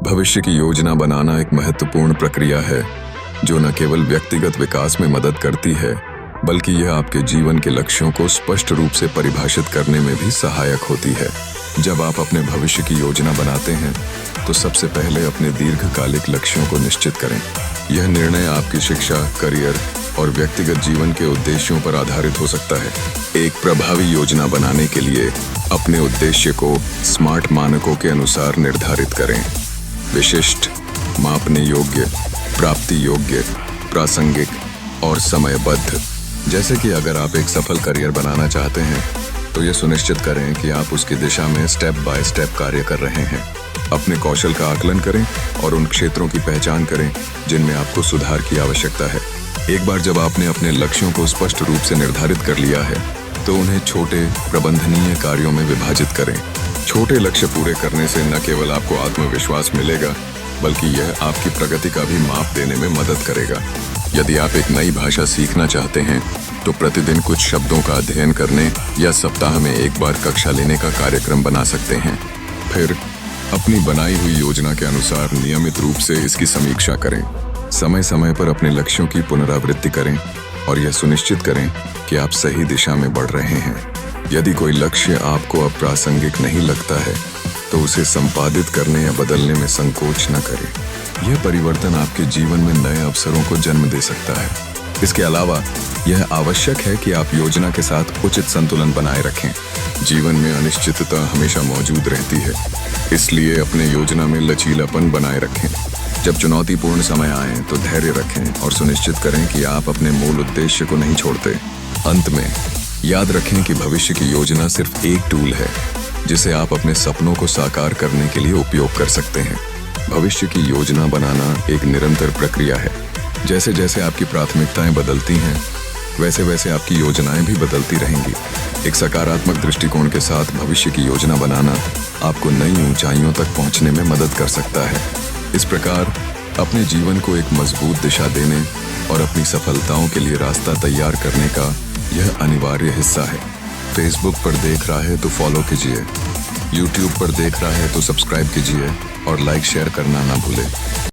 भविष्य की योजना बनाना एक महत्वपूर्ण प्रक्रिया है जो न केवल व्यक्तिगत विकास में मदद करती है, बल्कि यह आपके जीवन के लक्ष्यों को स्पष्ट रूप से परिभाषित करने में भी सहायक होती है। जब आप अपने भविष्य की योजना बनाते हैं, तो सबसे पहले अपने दीर्घकालिक लक्ष्यों को निश्चित करें। यह निर्णय आपकी शिक्षा, करियर और व्यक्तिगत जीवन के उद्देश्यों पर आधारित हो सकता है। एक प्रभावी योजना बनाने के लिए अपने उद्देश्य को स्मार्ट मानकों के अनुसार निर्धारित करें। विशिष्ट, मापने योग्य, प्राप्ति योग्य, प्रासंगिक और समयबद्ध। जैसे कि अगर आप एक सफल करियर बनाना चाहते हैं, तो यह सुनिश्चित करें कि आप उसकी दिशा में स्टेप बाय स्टेप कार्य कर रहे हैं। अपने कौशल का आकलन करें और उन क्षेत्रों की पहचान करें जिनमें आपको सुधार की आवश्यकता है। एक बार जब आपने अपने लक्ष्यों को स्पष्ट रूप से निर्धारित कर लिया है, तो उन्हें छोटे प्रबंधनीय कार्यों में विभाजित करें। छोटे लक्ष्य पूरे करने से न केवल आपको आत्मविश्वास मिलेगा, बल्कि यह आपकी प्रगति का भी माप देने में मदद करेगा। यदि आप एक नई भाषा सीखना चाहते हैं, तो प्रतिदिन कुछ शब्दों का अध्ययन करने या सप्ताह में एक बार कक्षा लेने का कार्यक्रम बना सकते हैं। फिर अपनी बनाई हुई योजना के अनुसार नियमित रूप से इसकी समीक्षा करें। समय समय पर अपने लक्ष्यों की पुनरावृत्ति करें और यह सुनिश्चित करें कि आप सही दिशा में बढ़ रहे हैं। यदि कोई लक्ष्य आपको अप्रासंगिक नहीं लगता है, तो उसे संपादित करने या बदलने में संकोच न करें। यह परिवर्तन आपके जीवन में नए अवसरों को जन्म दे सकता है। इसके अलावा यह आवश्यक है कि आप योजना के साथ उचित संतुलन बनाए रखें। जीवन में अनिश्चितता हमेशा मौजूद रहती है, इसलिए अपने योजना में लचीलापन बनाए रखें। जब चुनौतीपूर्ण समय आए, तो धैर्य रखें और सुनिश्चित करें कि आप अपने मूल उद्देश्य को नहीं छोड़ते। अंत में याद रखें कि भविष्य की योजना सिर्फ एक टूल है जिसे आप अपने सपनों को साकार करने के लिए उपयोग कर सकते हैं। भविष्य की योजना बनाना एक निरंतर प्रक्रिया है। जैसे जैसे आपकी प्राथमिकताएं बदलती हैं, वैसे वैसे आपकी योजनाएं भी बदलती रहेंगी। एक सकारात्मक दृष्टिकोण के साथ भविष्य की योजना बनाना आपको नई ऊंचाइयों तक पहुंचने में मदद कर सकता है। इस प्रकार अपने जीवन को एक मजबूत दिशा देने और अपनी सफलताओं के लिए रास्ता तैयार करने का यह अनिवार्य हिस्सा है। फेसबुक पर देख रहा है तो फॉलो कीजिए, यूट्यूब पर देख रहा है तो सब्सक्राइब कीजिए और लाइक शेयर करना ना भूलें।